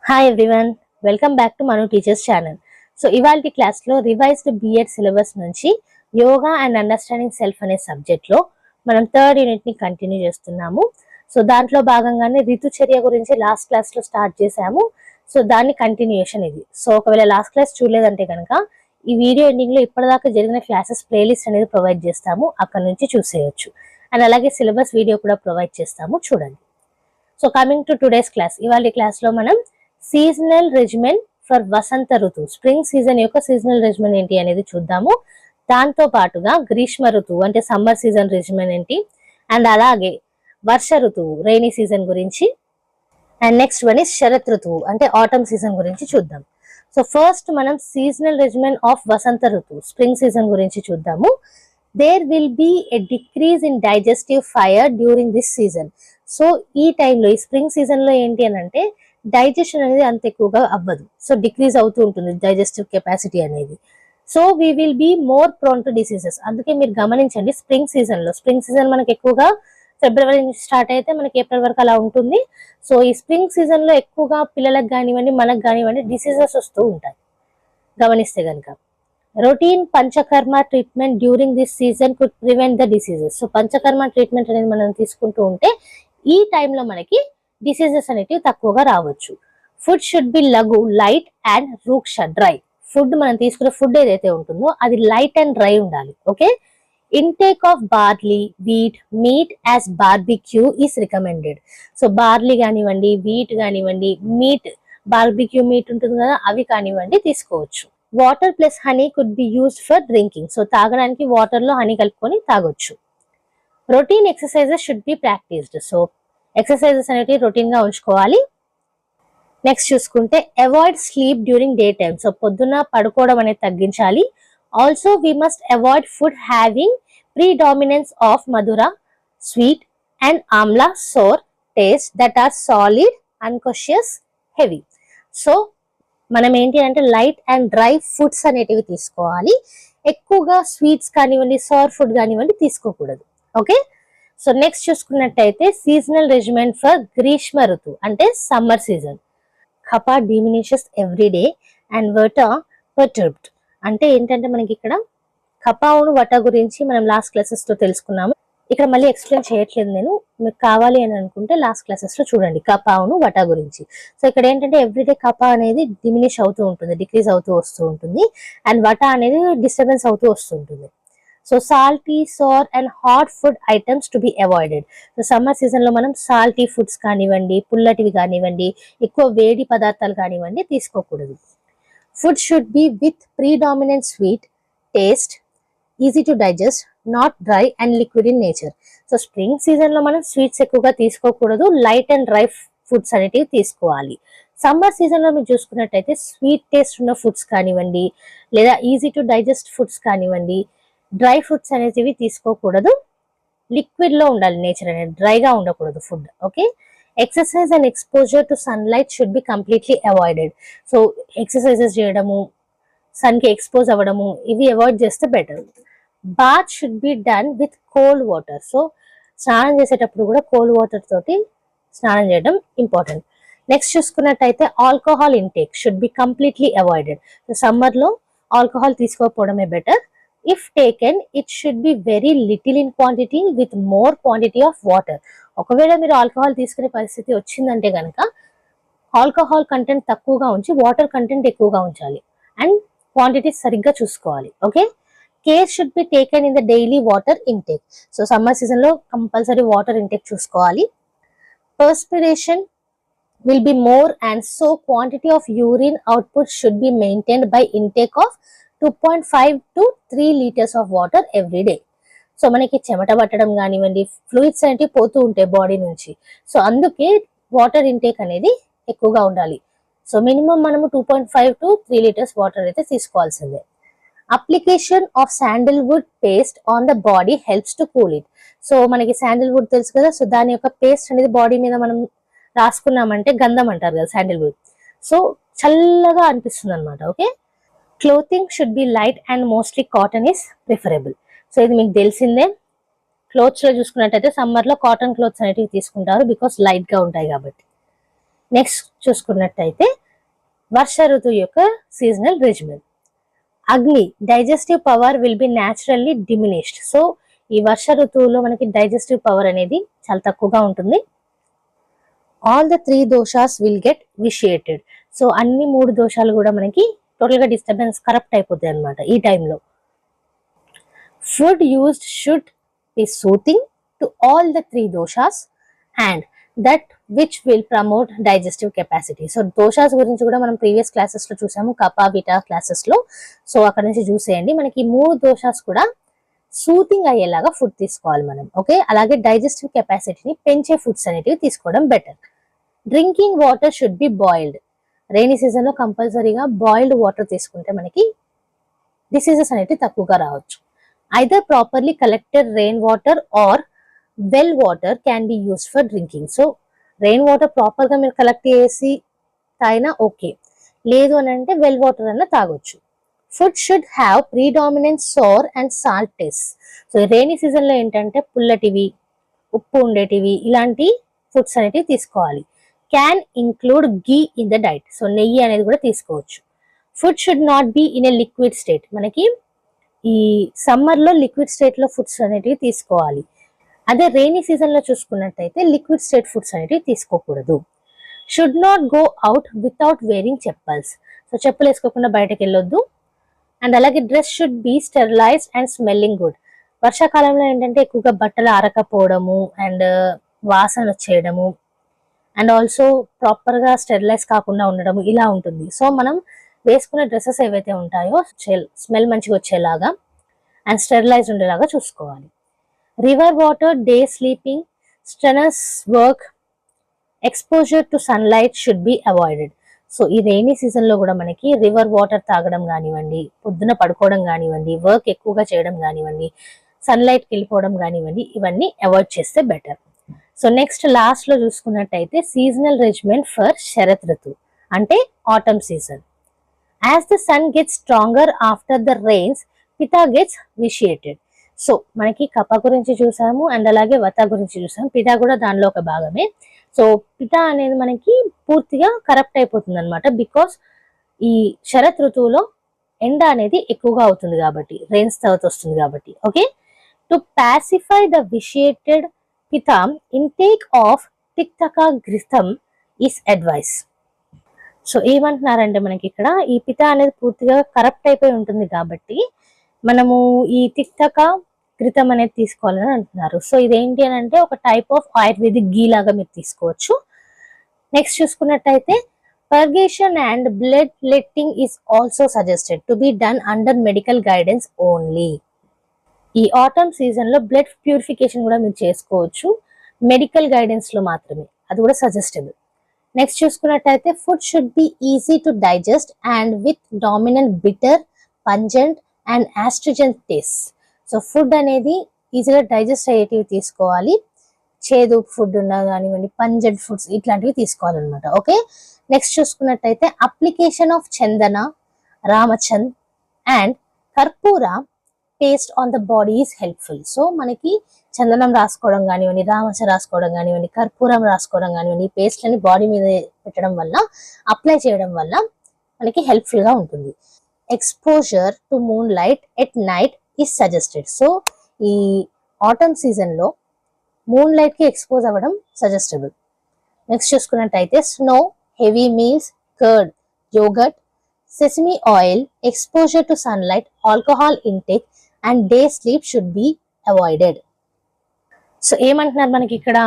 Hi everyone, welcome back to Manu Teachers channel. So ఇవాల్టి class లో revised BEd syllabus నుంచి yoga and understanding self అనే subject లో మనం థర్డ్ యూనిట్ ని కంటిన్యూ చేస్తున్నాము. సో దాంట్లో భాగంగానే ఋతుచర్య గురించి లాస్ట్ క్లాస్ లో స్టార్ట్ చేసాము. సో దాని కంటిన్యూయేషన్ ఇది. సో ఒకవేళ లాస్ట్ క్లాస్ చూడలేదంటే కనుక ఈ వీడియో ఎండింగ్ లో ఇప్పటిదాకా జరిగిన క్లాసెస్ ప్లేలిస్ట్ అనేది ప్రొవైడ్ చేస్తాము, అక్కడ నుంచి చూసేయొచ్చు. అండ్ అలాగే సిలబస్ వీడియో కూడా ప్రొవైడ్ చేస్తాము, చూడండి. So coming to today's class, ఇవాళ క్లాస్ లో మనం సీజనల్ రెజిమెన్ ఫర్ వసంత ఋతువు, స్ప్రింగ్ సీజన్ యొక్క సీజనల్ రెజిమెన్ ఏంటి అనేది చూద్దాము. దాంతో పాటుగా గ్రీష్మ ఋతువు అంటే సమ్మర్ సీజన్ రెజిమెన్ ఏంటి, అండ్ అలాగే వర్ష ఋతువు రైనీ సీజన్ గురించి, అండ్ నెక్స్ట్ వన్ ఇస్ శరత్ ఋతువు అంటే ఆటమ్ సీజన్ గురించి చూద్దాం. సో ఫస్ట్ మనం సీజనల్ రెజిమెన్ ఆఫ్ వసంత ఋతువు స్ప్రింగ్ సీజన్ గురించి చూద్దాము. There will be a decrease in digestive fire during this season. So ఈ టైంలో ఈ స్ప్రింగ్ సీజన్ లో ఏంటి అని అంటే డైజెషన్ అనేది అంత ఎక్కువగా అవ్వదు, సో డిక్రీజ్ అవుతూ ఉంటుంది డైజెస్టివ్ కెపాసిటీ అనేది. So we will be more prone to diseases. అందుకే మీరు గమనించండి, స్ప్రింగ్ సీజన్ మనకి ఎక్కువగా ఫిబ్రవరి నుంచి స్టార్ట్ అయితే మనకి ఏప్రిల్ వరకు అలా ఉంటుంది. సో ఈ స్ప్రింగ్ సీజన్ లో ఎక్కువగా పిల్లలకు కానివ్వండి మనకు కానివ్వండి డిసీజెస్ వస్తూ ఉంటాయి గమనిస్తే కనుక. Routine panchakarma treatment during this season could prevent the diseases. So panchakarma treatment అనేది మనం తీసుకుంటూ ఉంటే ఈ టైంలో మనకి డిసీజెస్ అనేటివి తక్కువగా రావచ్చు. ఫుడ్ షుడ్ బి లఘు, లైట్ అండ్ రూక్ష, డ్రై. ఫుడ్ మనం తీసుకునే ఫుడ్ ఏదైతే ఉంటుందో అది లైట్ అండ్ డ్రై ఉండాలి. Okay. Intake of barley, wheat, meat as barbecue is recommended. So barley కానివ్వండి, వీట్ కానివ్వండి, మీట్ బార్బిక్యూ మీట్ ఉంటుంది కదా, అవి కానివ్వండి తీసుకోవచ్చు. Water plus honey could be used for drinking. So తాగడానికి వాటర్ లో హనీ కలుపుకొని తాగొచ్చు. Routine exercises should be practised. So exercises అనేవి రొటీన్ గా ఉంచుకోవాలి. నెక్స్ట్ చూసుకుంటే avoid sleep during day time. So పొద్దున్న పడుకోవడం అనేది తగ్గించాలి. Also we must avoid food having predominance of మధుర, స్వీట్ అండ్ ఆమ్లా, sour taste that are solid, unctuous, heavy. So మనం ఏంటి అంటే లైట్ అండ్ డ్రై ఫుడ్స్ అనేటివి తీసుకోవాలి. ఎక్కువగా స్వీట్స్ కానివ్వండి, సోర్ ఫుడ్ కానివ్వండి తీసుకోకూడదు. ఓకే. సో నెక్స్ట్ చూసుకున్నట్టయితే సీజనల్ రెజిమెన్ ఫర్ గ్రీష్మ ఋతువు అంటే summer season. Kapha diminishes every day and vata perturbed. అంటే ఏంటంటే మనకి ఇక్కడ కపావును వట గురించి మనం లాస్ట్ క్లాసెస్ లో తెలుసుకున్నాము. ఇక్కడ మళ్ళీ ఎక్స్ప్లెయిన్ చేయట్లేదు నేను, మీకు కావాలి అని అనుకుంటే లాస్ట్ క్లాసెస్ లో చూడండి కపావును వట గురించి. సో ఇక్కడ ఏంటంటే ఎవ్రీడే కపా అనేది డిమినిష్ అవుతూ ఉంటుంది, డిక్రీజ్ అవుతూ వస్తూ ఉంటుంది, అండ్ వట అనేది డిస్టర్బెన్స్ అవుతూ వస్తుంటుంది. So salty, sour and hot food items to be avoided. So summer season లో మనం సాల్టీ ఫుడ్స్ కానివ్వండి, పుల్లటివి కానివ్వండి, ఎక్కువ వేడి పదార్థాలు కానివ్వండి తీసుకోకూడదు. Food should be with predominant sweet taste, easy to digest, not dry and liquid in nature. So spring season లో మనం స్వీట్స్ ఎక్కువగా తీసుకోకూడదు, లైట్ అండ్ డ్రై ఫుడ్స్ అనేటివి తీసుకోవాలి. సమ్మర్ సీజన్ లో మీరు చూసుకున్నట్టయితే స్వీట్ టేస్ట్ ఉన్న ఫుడ్స్ కానివ్వండి, లేదా ఈజీ టు డైజెస్ట్ ఫుడ్స్ కానివ్వండి, డ్రై ఫ్రూట్స్ అనేటివి తీసుకోకూడదు. లిక్విడ్ లో ఉండాలి నేచర్ అనేది, డ్రైగా ఉండకూడదు food. Okay. Exercise and exposure to sunlight should be completely avoided. So exercises చేయడము, సన్ కి ఎక్స్పోజ్ అవ్వడము, ఇవి అవాయిడ్ చేస్తే better. Bath should be done with cold water. So స్నానం చేసేటప్పుడు కూడా కోల్డ్ వాటర్ తోటి స్నానం చేయడం ఇంపార్టెంట్. నెక్స్ట్ చూసుకున్నట్టయితే alcohol intake should be completely avoided. So summer లో ఆల్కహాల్ తీసుకోకపోవడమే better. If taken, it should be very little in quantity with more quantity of water. ఒకవేళ మీరు ఆల్కహాల్ తీసుకునే పరిస్థితి వచ్చిందంటే కనుక ఆల్కహాల్ కంటెంట్ తక్కువగా ఉంచి వాటర్ కంటెంట్ ఎక్కువగా ఉంచాలి, అండ్ క్వాంటిటీ సరిగ్గా చూసుకోవాలి. Okay. Care should be taken in the daily water intake. So summer season లో కంపల్సరీ వాటర్ ఇంటేక్ చూసుకోవాలి. Perspiration will be more and so quantity of urine output should be maintained by intake of 2.5 to 3 liters of water every day. So మనకి చెమట పట్టడం కానివ్వండి, fluids అనేవి పోతూ ఉంటాయి body నుంచి. సో అందుకే వాటర్ ఇంటేక్ అనేది ఎక్కువగా ఉండాలి. సో మినిమం మనము 2.5 to 3 liters వాటర్ అయితే తీసుకోవాల్సిందే. Application of sandalwood paste on the body helps to cool it. So మనకి శాండిల్వుడ్ తెలుసు కదా, సో దాని యొక్క పేస్ట్ అనేది బాడీ మీద మనం రాసుకున్నామంటే గంధం అంటారు కదా శాండిల్వుడ్, సో చల్లగా అనిపిస్తుంది అనమాట. Okay. Clothing should be light and mostly cotton is preferable. So ఇది మీకు తెలిసిందే. క్లోత్స్ లో చూసుకున్నట్టయితే సమ్మర్ లో కాటన్ క్లోత్స్ అనేటివి తీసుకుంటారు, బికాస్ లైట్ గా ఉంటాయి కాబట్టి. నెక్స్ట్ చూసుకున్నట్టయితే వర్ష ఋతువు యొక్క సీజనల్ రెజిమెన్. అగ్ని, digestive power will be naturally diminished. So ఈ వర్ష ఋతువులో మనకి డైజెస్టివ్ పవర్ అనేది చాలా తక్కువగా ఉంటుంది. All the 3 doshas will get vitiated. So అన్ని 3 దోషాలు కూడా మనకి టోటల్ గా డిస్టర్బెన్స్ కరప్ట్ అయిపోతాయి అనమాట ఈ టైంలో. Food used should be soothing to all the 3 doshas and that which will promote digestive capacity. So doshas గురించి కూడా మనం ప్రీవియస్ క్లాసెస్ లో చూసాము, కపా విటా క్లాసెస్ లో. సో అక్కడ నుంచి చూసేయండి. మనకి 3 దోషాస్ కూడా సూతింగ్ అయ్యేలాగా ఫుడ్ తీసుకోవాలి మనం. ఓకే, అలాగే డైజెస్టివ్ కెపాసిటీని పెంచే ఫుడ్స్ అనేటివి తీసుకోవడం better. Drinking water should be boiled. Rainy season లో కంపల్సరీగా బాయిల్డ్ వాటర్ తీసుకుంటే మనకి డిసీజెస్ అనేటివి తక్కువగా రావచ్చు. Either properly collected rain water or well water can be used for drinking. So rain water proper గా మీరు కలెక్ట్ చేసి తాగినా ఓకే, లేదు అని అంటే వెల్ వాటర్ అన్న తాగొచ్చు. Food should have predominant sour and salt taste. So rainy season లో ఏంటంటే పుల్లటివి, ఉప్పు ఉండేటివి, ఇలాంటి ఫుడ్స్ అనేటివి తీసుకోవాలి. Can include ghee in the diet. So నెయ్యి అనేది కూడా తీసుకోవచ్చు. Food should not be in a liquid state. మనకి ఈ సమ్మర్ లో లిక్విడ్ స్టేట్ లో ఫుడ్స్ అనేటివి తీసుకోవాలి. అదే రైనీ సీజన్ లో చూసుకున్నట్టయితే లిక్విడ్ స్టేట్ ఫుడ్స్ అనేటివి తీసుకోకూడదు. Should not go out without wearing chappals. So చెప్పులు వేసుకోకుండా బయటకు వెళ్ళొద్దు. అండ్ అలాగే dress should be sterilised and smelling good. వర్షాకాలంలో ఏంటంటే ఎక్కువగా బట్టలు ఆరకపోవడము అండ్ వాసన వచ్చేయడము అండ్ ఆల్సో ప్రాపర్ గా స్టెరిలైజ్ కాకుండా ఉండడము ఇలా ఉంటుంది. సో మనం వేసుకునే డ్రెస్సెస్ ఏవైతే ఉంటాయో స్మెల్ మంచిగా వచ్చేలాగా అండ్ స్టెరిలైజ్ ఉండేలాగా చూసుకోవాలి. River water, day sleeping, strenuous work, exposure to sunlight should be avoided. So ఈ రైనీ సీజన్ లో కూడా మనకి రివర్ వాటర్ తాగడం కానివ్వండి, పొద్దున పడుకోవడం కానివ్వండి, వర్క్ ఎక్కువగా చేయడం కానివ్వండి, సన్లైట్కి వెళ్ళిపోవడం కానివ్వండి, ఇవన్నీ అవాయిడ్ చేస్తే బెటర్. సో నెక్స్ట్ లాస్ట్ లో చూసుకున్నట్టయితే సీజనల్ రెజిమెంట్ ఫర్ శరత్ ఋతు అంటే autumn season. As the sun gets stronger after the rains, పితా గెట్స్ విషియేటెడ్. సో మనకి కప గురించి చూసాము అండ్ అలాగే వత గురించి చూసాము, పితా కూడా దానిలో ఒక భాగమే. సో పితా అనేది మనకి పూర్తిగా కరప్ట్ అయిపోతుంది అనమాట. బికాస్ ఈ శరత్ ఋతువులో ఎండ అనేది ఎక్కువగా అవుతుంది కాబట్టి, రెయిన్స్ తర్వాత వస్తుంది కాబట్టి. Okay, to pacify the vitiated pitta intake of తిక్తక ఘృతం ఈస్ అడ్వైస్. సో ఏమంటున్నారంటే మనకి ఇక్కడ ఈ పితా అనేది పూర్తిగా కరప్ట్ అయిపోయి ఉంటుంది కాబట్టి మనము ఈ తిక్తక ఘృతం అనేది తీసుకోవాలని అంటున్నారు. సో ఇదేంటి అని అంటే ఒక టైప్ ఆఫ్ ఆయుర్వేదిక్ గీ లాగా మీరు తీసుకోవచ్చు. నెక్స్ట్ చూసుకున్నట్టయితే purgation and blood letting is also suggested to be done under medical guidance only. ఈ ఆటమ్ సీజన్ లో బ్లడ్ ప్యూరిఫికేషన్ కూడా మీరు చేసుకోవచ్చు, మెడికల్ గైడెన్స్ లో మాత్రమే, అది కూడా సజెస్టబుల్. నెక్స్ట్ చూసుకున్నట్టయితే food should be easy to digest and with dominant bitter, pungent and astringent taste. So food అనేది ఈజీగా డైజెస్ట్ అయ్యేటివి తీసుకోవాలి, చేదు ఫుడ్ ఉన్నా కానివ్వండి, పంజెంట్ ఫుడ్స్ ఇట్లాంటివి తీసుకోవాలన్నమాట. ఓకే, నెక్స్ట్ చూసుకున్నట్టయితే అప్లికేషన్ ఆఫ్ చందన, రామచంద్ అండ్ కర్పూర paste on the body is helpful. So మనకి చందనం రాసుకోవడం కానివ్వండి, రామచ రాసుకోవడం కానివ్వండి, కర్పూరం రాసుకోవడం కానివ్వండి, ఈ పేస్ట్ అని బాడీ మీద పెట్టడం వల్ల, అప్లై చేయడం వల్ల మనకి హెల్ప్ఫుల్ గా ఉంటుంది. Exposure to moon light at night is suggested. So ఈ ఆటమ్ సీజన్ లో మూన్ లైట్ కి ఎక్స్పోజ్ అవ్వడం సజెస్టబుల్. నెక్స్ట్ చూసుకున్నట్టయితే snow, heavy meals, curd, yoghurt, sesame oil, exposure to sunlight, alcohol intake and day sleep should be avoided. So ఏమంటున్నారు మనకి ఇక్కడ,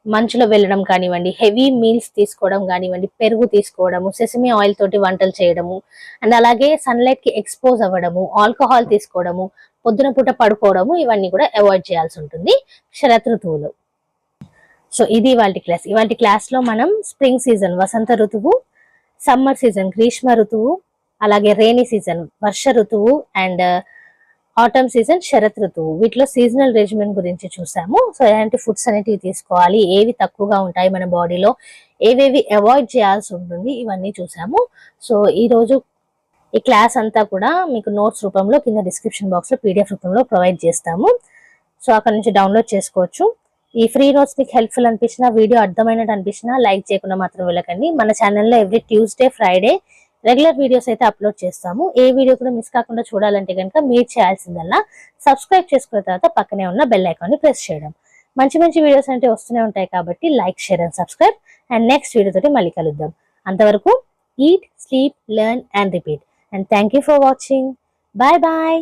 మంచులో వెళ్ళడం కానివ్వండి, హెవీ మీల్స్ తీసుకోవడం కానివ్వండి, పెరుగు తీసుకోవడము, సెసమి ఆయిల్ తోటి వంటలు చేయడము అండ్ అలాగే సన్లైట్ కి ఎక్స్పోజ్ అవ్వడము, ఆల్కహాల్ తీసుకోవడము, పొద్దున పూట పడుకోవడము, ఇవన్నీ కూడా అవాయిడ్ చేయాల్సి ఉంటుంది శరత్ ఋతువులో. సో ఇది ఇవాళ క్లాస్ లో మనం స్ప్రింగ్ సీజన్ వసంత ఋతువు, సమ్మర్ సీజన్ గ్రీష్మ ఋతువు, అలాగే రైనీ సీజన్ వర్ష ఋతువు అండ్ ఆటమ్ సీజన్ శరత్ ఋతువు, వీటిలో సీజనల్ రెజిమెన్ గురించి చూసాము. సో ఎలాంటి ఫుడ్స్ అనేటివి తీసుకోవాలి, ఏవి తక్కువగా ఉంటాయి మన బాడీలో, ఏవేవి అవాయిడ్ చేయాల్సి ఉంటుంది, ఇవన్నీ చూసాము. సో ఈ రోజు ఈ క్లాస్ అంతా కూడా మీకు నోట్స్ రూపంలో కింద డిస్క్రిప్షన్ బాక్స్ లో PDF రూపంలో ప్రొవైడ్ చేస్తాము. సో అక్కడ నుంచి డౌన్లోడ్ చేసుకోవచ్చు. ఈ ఫ్రీ నోట్స్ మీకు హెల్ప్ఫుల్ అనిపించినా, వీడియో అర్థమైనట్టు అనిపించినా లైక్ చేయకుండా మాత్రం వెళ్ళకండి. మన ఛానల్లో every Tuesday, Friday regular videos అయితే అప్లోడ్ చేస్తాము. ఏ వీడియో కూడా మిస్ కాకుండా చూడాలంటే కనుక మీరు చేయాల్సిందల్లా సబ్స్క్రైబ్ చేసుకున్న తర్వాత పక్కనే ఉన్న బెల్ ఐకాన్ని ప్రెస్ చేయడం. మంచి మంచి వీడియోస్ అంటే వస్తూనే ఉంటాయి కాబట్టి like, share and subscribe. And next video తోటి మళ్ళీ కలుద్దాం. అంతవరకు eat, sleep, learn and repeat. And thank you for watching. Bye bye.